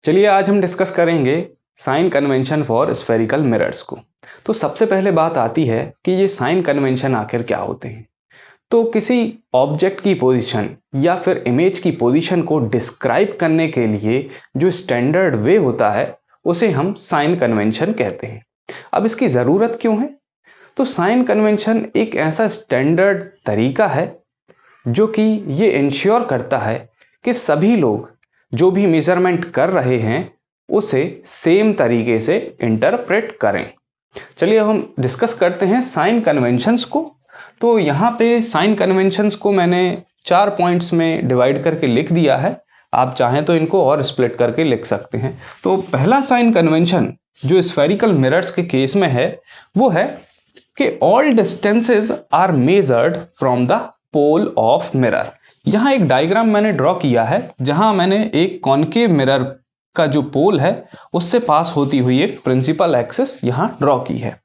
चलिए आज हम डिस्कस करेंगे sign convention for spherical mirrors को। तो सबसे पहले बात आती है कि ये साइन कन्वेंशन आखिर क्या होते हैं। तो किसी ऑब्जेक्ट की पोजीशन या फिर इमेज की पोजीशन को डिस्क्राइब करने के लिए जो स्टैंडर्ड वे होता है उसे हम साइन कन्वेंशन कहते हैं। अब इसकी ज़रूरत क्यों है? तो साइन कन्वेंशन एक ऐसा स्टैंडर्ड तरीका है जो कि ये इंश्योर करता है कि सभी लोग जो भी मेजरमेंट कर रहे हैं उसे सेम तरीके से इंटरप्रेट करें। चलिए अब हम डिस्कस करते हैं साइन कन्वेंशंस को। तो यहाँ पे साइन कन्वेंशंस को मैंने 4 पॉइंट्स में डिवाइड करके लिख दिया है। आप चाहें तो इनको और स्प्लिट करके लिख सकते हैं। तो पहला साइन कन्वेंशन जो स्फेरिकल मिरर्स के केस में है वो है कि all distances are measured from the pole of mirror. यहाँ एक डायग्राम मैंने ड्रॉ किया है जहां मैंने एक कॉनकेव मिरर का जो पोल है उससे पास होती हुई एक प्रिंसिपल एक्सिस यहाँ ड्रॉ की है।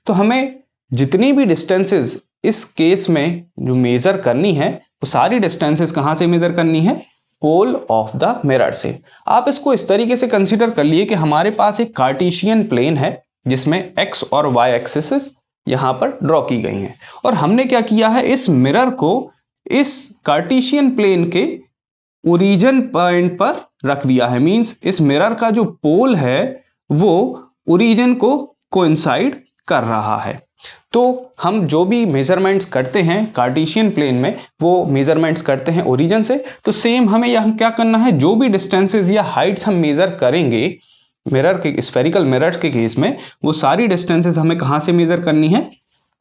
तो हमें जितनी भी डिस्टेंसेस इस केस में जो मेजर करनी है वो सारी डिस्टेंसेस कहाँ से मेजर करनी है? पोल ऑफ द मिरर से। आप इसको इस तरीके से कंसीडर कर लिए कि हमारे पास एक कार्टेशियन प्लेन है जिसमें एक्स और वाई एक्सिस यहाँ पर ड्रॉ की गई हैं और हमने क्या किया है, इस मिरर को इस कार्टेशियन प्लेन के ओरिजिन पॉइंट पर रख दिया है। मींस इस मिरर का जो पोल है वो ओरिजिन को कोइंसाइड कर रहा है। तो हम जो भी मेजरमेंट्स करते हैं कार्टेशियन प्लेन में वो मेजरमेंट्स करते हैं ओरिजिन से। तो सेम हमें यहाँ क्या करना है, जो भी डिस्टेंसेस या हाइट्स हम मेजर करेंगे मिरर के स्फेरिकल मिरर के केस में वो सारी डिस्टेंसेस हमें कहाँ से मेजर करनी है?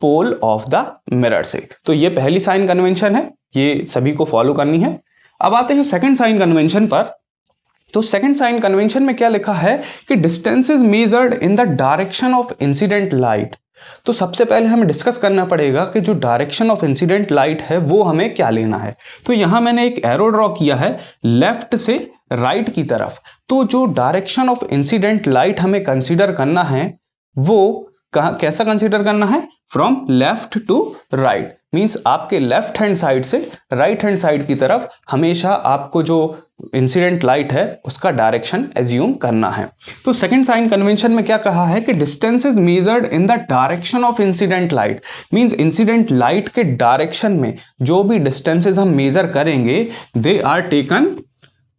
पोल ऑफ द मिरर से। तो ये पहली साइन कन्वेंशन है, ये सभी को फॉलो करनी है। अब आते हैं सेकंड साइन कन्वेंशन पर। तो सेकंड साइन कन्वेंशन में क्या लिखा है कि distances measured in the direction of incident light. तो सबसे पहले हमें डिस्कस करना पड़ेगा कि जो डायरेक्शन ऑफ इंसिडेंट लाइट है वो हमें क्या लेना है। तो यहां मैंने एक एरो ड्रॉ किया है लेफ्ट से राइट की तरफ। तो जो डायरेक्शन ऑफ इंसिडेंट लाइट हमें कंसीडर करना है वो कैसा कंसीडर करना है? From left to right. Means आपके लेफ्ट हैंड साइड से राइट हैंड साइड की तरफ हमेशा आपको जो इंसिडेंट लाइट है उसका डायरेक्शन एज्यूम करना है। तो सेकंड साइन कन्वेंशन में क्या कहा है कि distance is measured in the direction of incident light. Means incident light के डायरेक्शन में जो भी डिस्टेंसेस हम मेजर करेंगे दे आर टेकन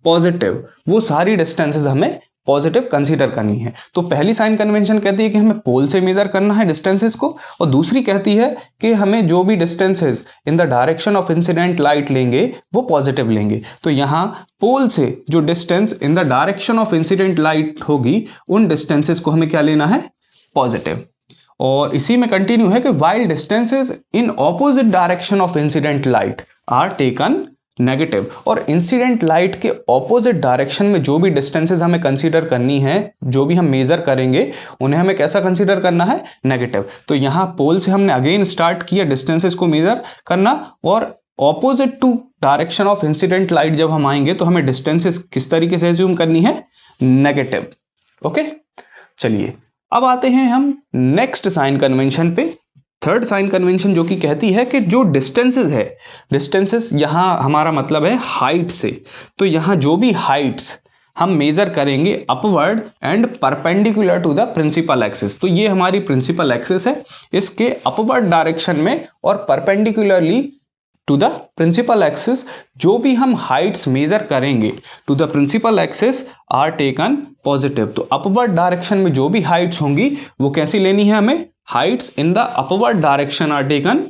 पॉजिटिव। वो सारी डिस्टेंसेस हमें पॉजिटिव कंसीडर करनी है। तो पहली साइन कन्वेंशन कहती है कि हमें पोल से मेजर करना है डिस्टेंसेस को, और दूसरी कहती है कि हमें जो भी distances in the direction of incident light लेंगे वो पॉजिटिव लेंगे। तो यहाँ पोल से जो distance in the direction of incident light होगी उन डिस्टेंसेस को हमें क्या लेना है? पॉजिटिव। और इसी में कंटिन्यू है कि while distances in opposite direction of incident light are taken negative. और इंसिडेंट लाइट के ऑपोजिट डायरेक्शन में जो भी डिस्टेंसेस हमें कंसीडर करनी है, जो भी हम मेजर करेंगे उन्हें हमें कैसा कंसीडर करना है? नेगेटिव। तो यहाँ पोल से हमने अगेन स्टार्ट किया डिस्टेंसेस को मेजर करना, और opposite to direction of incident light जब हम आएंगे तो हमें डिस्टेंसेस किस तरीके से एज्यूम करनी है? नेगेटिव। ओके, चलिए अब आते हैं हम नेक्स्ट साइन कन्वेंशन पे। थर्ड साइन कन्वेंशन जो कि कहती है कि जो डिस्टेंसेस है, डिस्टेंसेस यहाँ हमारा मतलब है हाइट से। तो यहाँ जो भी हाइट्स हम मेजर करेंगे upward and perpendicular to the principal axis. तो ये हमारी प्रिंसिपल एक्सिस है, इसके अपवर्ड डायरेक्शन में और perpendicularly to the principal axis जो भी हम हाइट्स मेजर करेंगे to the principal axis are taken positive. तो अपवर्ड डायरेक्शन में जो भी हाइट्स होंगी वो कैसी लेनी है हमें? heights in the upward direction are taken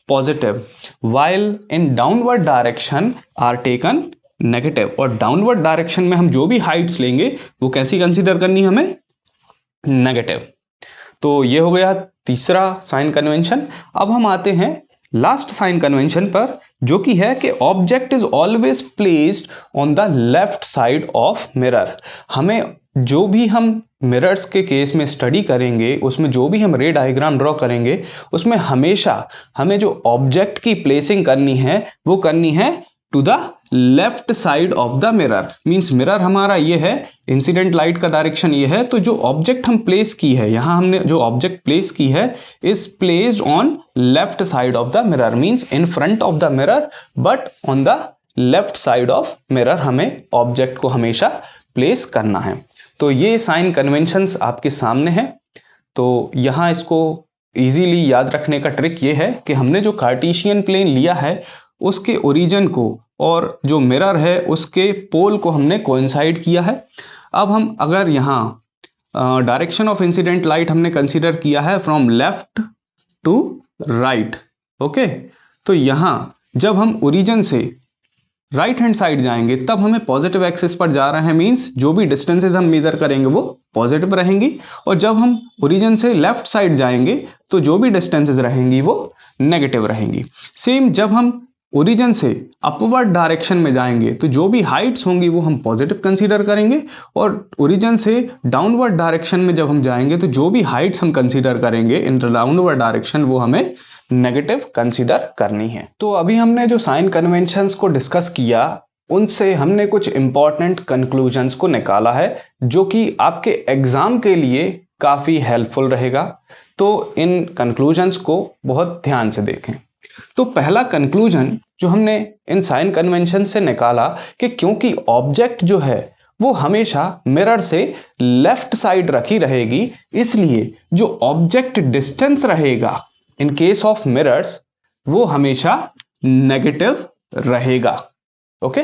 positive while in downward direction are taken negative। और downward direction में हम जो भी heights लेंगे वो कैसी कंसीडर करनी है हमें? नेगेटिव। तो ये हो गया तीसरा साइन कन्वेंशन। अब हम आते हैं लास्ट साइन कन्वेंशन पर जो कि है कि object is always placed on the left side of mirror. हमें जो भी हम मिरर्स के केस में स्टडी करेंगे उसमें जो भी हम रे डायग्राम ड्रॉ करेंगे उसमें हमेशा हमें जो ऑब्जेक्ट की प्लेसिंग करनी है वो करनी है to the left side of the mirror. Means mirror हमारा ये है, इंसिडेंट लाइट का डायरेक्शन ये है, तो जो ऑब्जेक्ट हम प्लेस की है, यहाँ हमने जो ऑब्जेक्ट प्लेस की है is placed on left side of the mirror. Means in front of the mirror but on the left side of mirror हमें ऑब्जेक्ट को हमेशा प्लेस करना है। तो ये साइन कन्वेंशंस आपके सामने हैं। तो यहाँ इसको इजीली याद रखने का ट्रिक ये है कि हमने जो कार्टेशियन प्लेन लिया है उसके ओरिजिन को और जो मिरर है उसके पोल को हमने कोइंसाइड किया है। अब हम अगर यहाँ डायरेक्शन ऑफ इंसिडेंट लाइट हमने कंसीडर किया है from left to right, okay, तो यहाँ जब हम ओरिजिन से राइट हैंड साइड जाएंगे तब हमें पॉजिटिव एक्सिस पर जा रहे हैं, मींस जो भी डिस्टेंसेस हम मेजर करेंगे वो पॉजिटिव रहेंगी। और जब हम ओरिजिन से लेफ्ट साइड जाएंगे तो जो भी डिस्टेंसेस रहेंगी वो नेगेटिव रहेंगी। सेम जब हम ओरिजिन से अपवर्ड डायरेक्शन में जाएंगे तो जो भी हाइट्स होंगी वो हम पॉजिटिव कंसीडर करेंगे, और ओरिजिन से डाउनवर्ड डायरेक्शन में जब हम जाएंगे तो जो भी हाइट्स हम कंसीडर करेंगे इन डाउनवर्ड डायरेक्शन वो हमें नेगेटिव कंसीडर करनी है। तो अभी हमने जो साइन कन्वेंशंस को डिस्कस किया उनसे हमने कुछ इंपॉर्टेंट कंक्लूजन्स को निकाला है जो कि आपके एग्जाम के लिए काफ़ी हेल्पफुल रहेगा। तो इन कंक्लूजन्स को बहुत ध्यान से देखें। तो पहला कंक्लूजन जो हमने इन साइन कन्वेंशन से निकाला कि क्योंकि ऑब्जेक्ट जो है वो हमेशा मिरर से लेफ्ट साइड रखी रहेगी, इसलिए जो ऑब्जेक्ट डिस्टेंस रहेगा इन केस ऑफ मिरर्स वो हमेशा नेगेटिव रहेगा। ओके,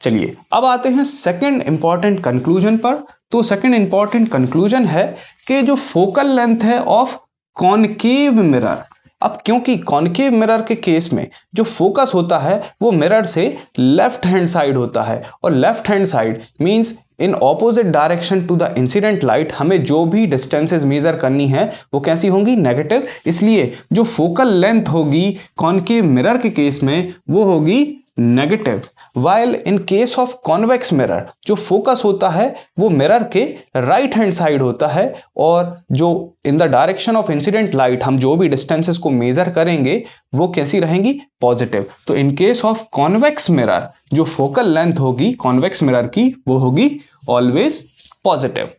चलिए अब आते हैं सेकंड इंपॉर्टेंट कंक्लूजन पर। तो सेकंड इंपॉर्टेंट कंक्लूजन है कि जो फोकल लेंथ है ऑफ कॉनकेव मिरर, अब क्योंकि कॉनकेव मिरर के केस में जो फोकस होता है वो मिरर से लेफ्ट हैंड साइड होता है, और left hand side means in opposite direction to the incident light हमें जो भी डिस्टेंसेस मेजर करनी है वो कैसी होंगी, नेगेटिव। इसलिए जो फोकल लेंथ होगी कॉनकेव मिरर के केस में वो होगी negative. While in case of convex mirror जो फोकस होता है वो मिरर के राइट हैंड साइड होता है, और जो इन the direction of incident light हम जो भी डिस्टेंसेस को मेजर करेंगे वो कैसी रहेंगी, पॉजिटिव। तो इन केस ऑफ कॉन्वेक्स मिरर जो फोकल लेंथ होगी कॉन्वेक्स मिरर की वो होगी ऑलवेज पॉजिटिव।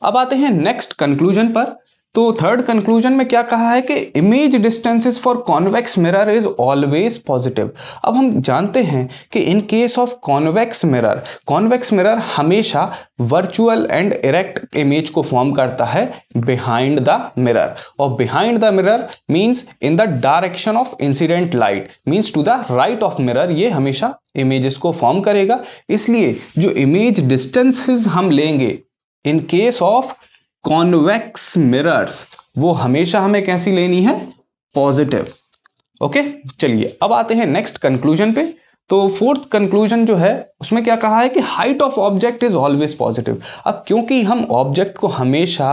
अब आते हैं नेक्स्ट कंक्लूजन पर। तो थर्ड कंक्लूजन में क्या कहा है कि image distances for convex mirror is always positive. अब हम जानते हैं कि in case of convex mirror हमेशा वर्चुअल एंड इरेक्ट इमेज को फॉर्म करता है बिहाइंड द मिरर, और behind the mirror means in the direction of incident light means to the right of mirror, ये हमेशा इमेजेस को फॉर्म करेगा। इसलिए जो इमेज डिस्टेंसेस हम लेंगे इन केस ऑफ कॉन्वेक्स मिरर्स वो हमेशा हमें कैसी लेनी है, पॉजिटिव। ओके, चलिए अब आते हैं नेक्स्ट कंक्लूजन पे। तो फोर्थ कंक्लूजन जो है उसमें क्या कहा है कि height of object is always positive. अब क्योंकि हम ऑब्जेक्ट को हमेशा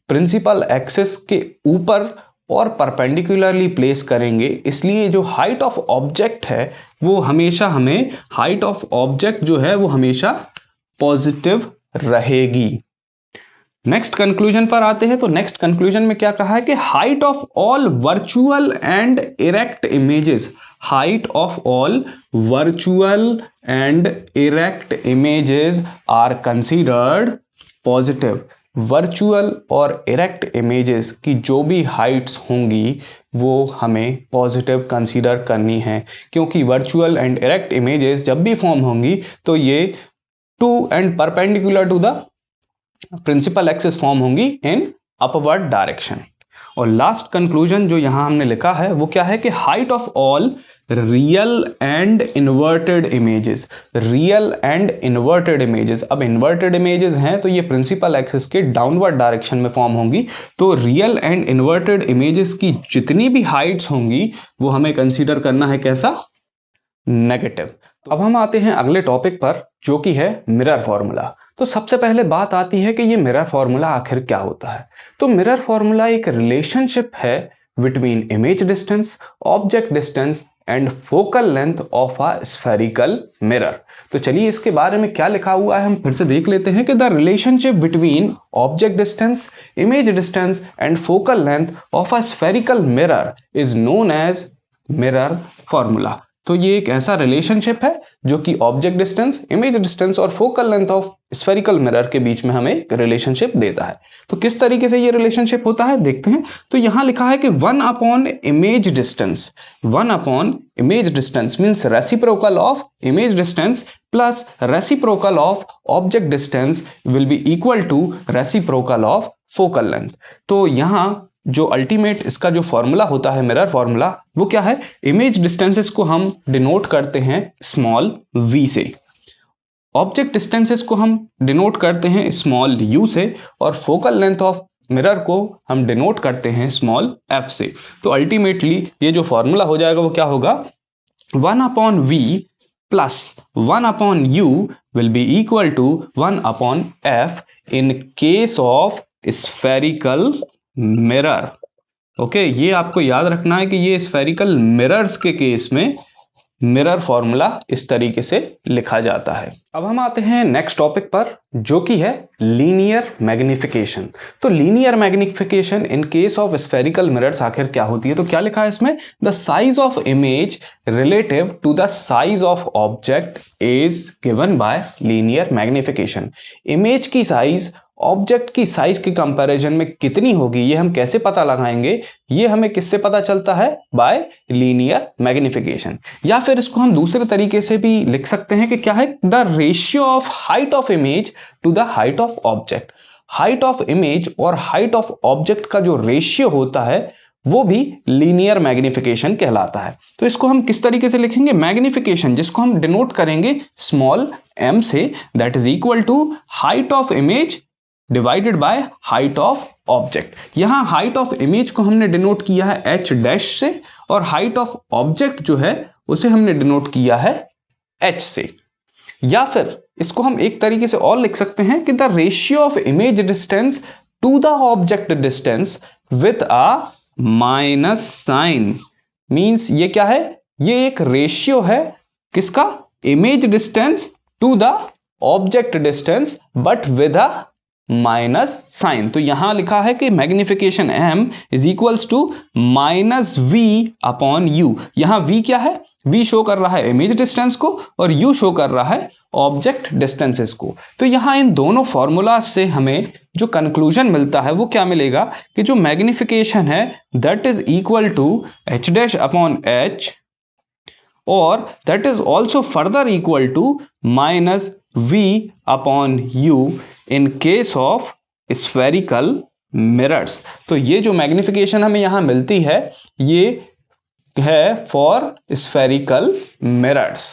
प्रिंसिपल एक्सिस के ऊपर और परपेंडिकुलरली प्लेस करेंगे, इसलिए जो हाइट ऑफ ऑब्जेक्ट है वो हमेशा हमें हाइट ऑफ ऑब्जेक्ट जो है वो हमेशा पॉजिटिव रहेगी। नेक्स्ट कंक्लूजन पर आते हैं। तो नेक्स्ट कंक्लूजन में क्या कहा है कि height of all virtual and erect images, height of all virtual and erect images are considered positive. Virtual और इरेक्ट इमेजेस की जो भी हाइट्स होंगी वो हमें पॉजिटिव कंसीडर करनी है, क्योंकि वर्चुअल एंड इरेक्ट इमेजेस जब भी फॉर्म होंगी तो ये two and perpendicular to the principal axis form होंगी इन अपवर्ड डायरेक्शन। और लास्ट कंक्लूजन जो यहां हमने लिखा है वो क्या है कि height of all real and inverted images, real and inverted images. अब इन्वर्टेड इमेजेस हैं तो ये प्रिंसिपल एक्सिस के डाउनवर्ड डायरेक्शन में फॉर्म होंगी, तो रियल एंड इन्वर्टेड इमेजेस की जितनी भी हाइट्स होंगी वो हमें कंसीडर करना है कैसा, नेगेटिव। तो अब हम आते हैं अगले टॉपिक पर जो कि है मिरर फॉर्मूला। तो सबसे पहले बात आती है कि ये मिरर फॉर्मूला आखिर क्या होता है। तो मिरर फॉर्मूला एक रिलेशनशिप है between image distance, object distance and focal length of a spherical mirror. तो चलिए इसके बारे में क्या लिखा हुआ है हम फिर से देख लेते हैं कि the relationship between object distance, image distance and focal length of a spherical mirror is known as mirror formula. तो ये एक ऐसा रिलेशनशिप है जो कि ऑब्जेक्ट डिस्टेंस, इमेज डिस्टेंस और focal length of spherical mirror के बीच में हमें एक रिलेशनशिप देता है। तो किस तरीके से ये रिलेशनशिप होता है देखते हैं। तो यहां लिखा है कि 1 image distance, 1 image distance means reciprocal of image distance plus reciprocal of object distance will be equal to reciprocal of focal length. तो यहां जो अल्टीमेट इसका जो फॉर्मूला होता है, मिरर फॉर्मूला, वो क्या है? इमेज डिस्टेंसेस को हम डिनोट करते हैं स्मॉल v से, ऑब्जेक्ट डिस्टेंसेस को हम डिनोट करते हैं स्मॉल u से, और फोकल लेंथ ऑफ मिरर को हम डिनोट करते हैं स्मॉल f से। तो अल्टीमेटली ये जो फॉर्मूला हो जाएगा वो क्या होगा? 1/v plus 1/u will be equal to 1/f in case of spherical mirror. Okay, ये आपको याद रखना है कि ये स्फेरिकल मिरर्स के केस में मिरर फॉर्मूला इस तरीके से लिखा जाता है। अब हम आते हैं नेक्स्ट टॉपिक पर, जो कि है लीनियर मैग्निफिकेशन। तो linear magnification in case of spherical mirrors आखिर क्या होती है? तो क्या लिखा है इसमें? The size of image relative to the size of object is given by linear magnification. Image की साइज ऑब्जेक्ट की साइज के कंपैरिजन में कितनी होगी, ये हम कैसे पता लगाएंगे? ये हमें किससे पता चलता है? Bye linear magnification. या फिर इसको हम दूसरे तरीके से भी लिख सकते हैं कि क्या है? The ratio of height of image to the height of object. Height of image और हाइट ऑफ ऑब्जेक्ट का जो रेशियो होता है वो भी लीनियर मैग्निफिकेशन कहलाता है। तो इसको हम किस तरीके से लिखेंगे? मैग्निफिकेशन, जिसको हम डिनोट करेंगे स्मॉल m से, that is equal to height of image divided by height of object. यहां हाइट ऑफ इमेज को हमने डिनोट किया है h डैश से, और हाइट ऑफ ऑब्जेक्ट जो है उसे हमने डिनोट किया है h से। या फिर इसको हम एक तरीके से और लिख सकते हैं कि the ratio of image distance to the object distance with a minus sign. Means ये क्या है? ये एक रेशियो है किसका? Image distance to the object distance but with a minus sign. तो यहां लिखा है कि magnification m is equals to minus v upon u। यहां v क्या है? v शो कर रहा है इमेज डिस्टेंस को और u शो कर रहा है ऑब्जेक्ट डिस्टेंसेस को। तो यहां इन दोनों फॉर्मूला से हमें जो कंक्लूजन मिलता है वो क्या मिलेगा? कि जो मैग्निफिकेशन है that is equal to h dash upon h, और that is also further equal to minus v upon u in case of spherical mirrors. तो ये जो मैग्निफिकेशन हमें यहां मिलती है ये है फॉर स्फेरिकल मिरर्स।